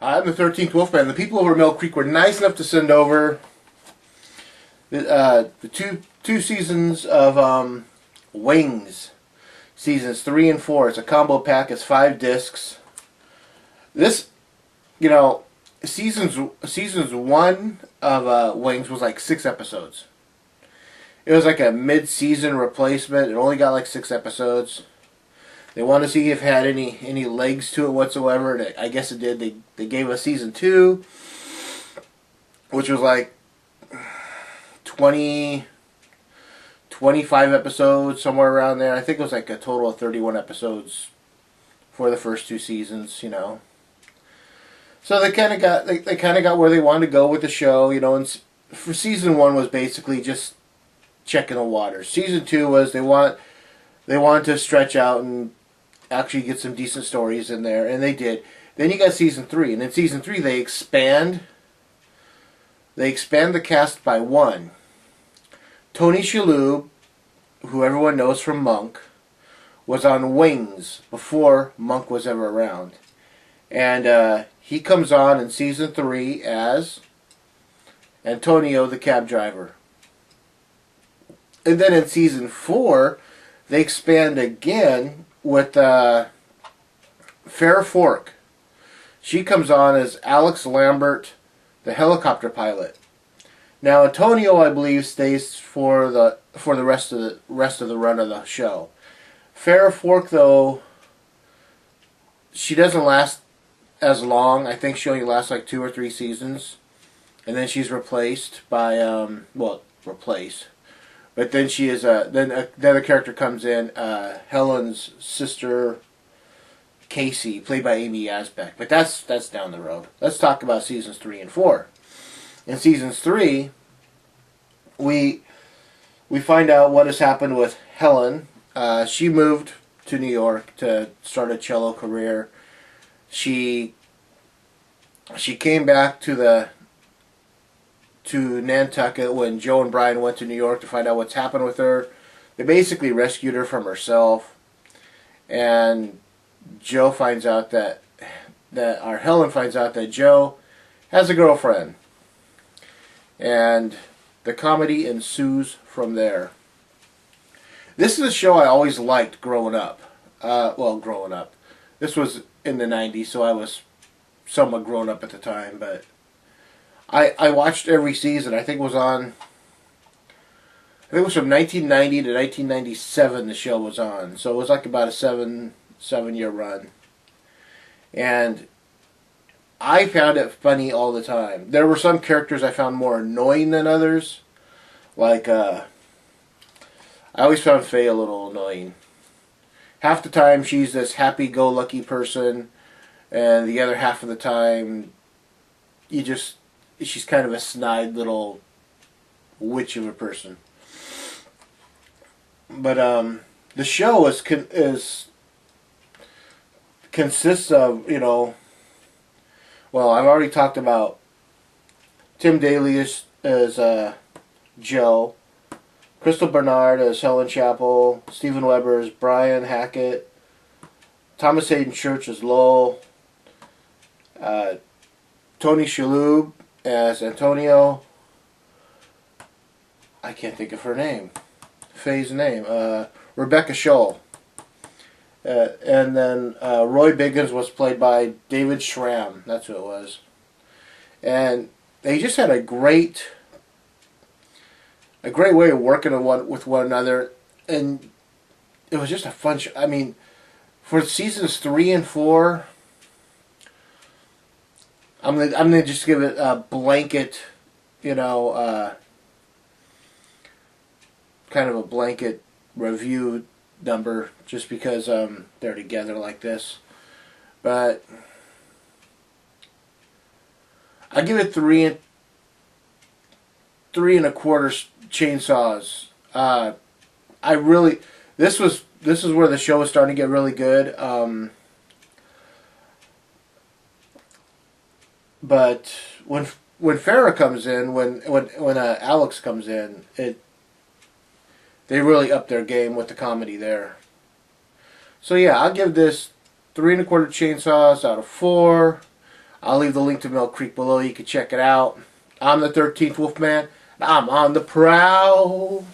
I'm the 13th Wolfman. The people over Mill Creek were nice enough to send over the two seasons of Wings, seasons 3 and 4. It's a combo pack. It's 5 discs. This, you know, seasons 1 of Wings was like 6 episodes. It was like a mid-season replacement. It only got like 6 episodes. They wanted to see if it had any legs to it whatsoever, and I guess it did. They gave us season 2, which was like 25 episodes, somewhere around there. I think it was like a total of 31 episodes for the first 2 seasons, you know. So they kind of got where they wanted to go with the show, you know. And for season 1 was basically just checking the waters. Season 2 was they wanted to stretch out and actually get some decent stories in there, and they did. Then you got season 3, and in season 3 they expand the cast by 1. Tony Shalhoub, who everyone knows from Monk, was on Wings before Monk was ever around, and he comes on in season 3 as Antonio, the cab driver. And then in season 4, they expand again with Farrah Fork. She comes on as Alex Lambert, the helicopter pilot. Now Antonio, I believe, stays for the rest of the run of the show. Farrah Fork, though, she doesn't last as long. I think she only lasts like 2 or 3 seasons, and then she's replaced by replaced. But then she is the other character comes in, Helen's sister, Casey, played by Amy Asbeck. But that's down the road. Let's talk about seasons 3 and 4. In seasons 3, we find out what has happened with Helen. She moved to New York to start a cello career. She came back to Nantucket when Joe and Brian went to New York to find out what's happened with her. They basically rescued her from herself, and Joe finds out Helen finds out that Joe has a girlfriend, and the comedy ensues from there. This is a show I always liked growing up. Growing up. This was in the 90s, so I was somewhat grown up at the time, but I watched every season. I think it was from 1990 to 1997 the show was on. So it was like about a seven-year run. And I found it funny all the time. There were some characters I found more annoying than others. Like, I always found Faye a little annoying. Half the time she's this happy-go-lucky person, and the other half of the time she's kind of a snide little witch of a person. But the show consists of, you know, well, I've already talked about Tim Daly as Joe, Crystal Bernard as Helen Chappell, Stephen Weber as Brian Hackett, Thomas Hayden Church as Lowell, Tony Shalhoub as Antonio. I can't think of her name. Faye's name. Rebecca Scholl. And then Roy Biggins was played by David Schramm. That's who it was. And they just had a great way of working with one another. And it was just a fun show. I mean, for seasons 3 and 4... I'm gonna just give it a blanket, you know, kind of a blanket review number, just because they're together like this. But I give it 3 and 3.25 chainsaws. This is where the show was starting to get really good. But when Farrah comes in, when Alex comes in, they really up their game with the comedy there. So yeah, I'll give this 3.25 chainsaws out of 4. I'll leave the link to Mill Creek below. You can check it out. I'm the 13th Wolfman. I'm on the prowl.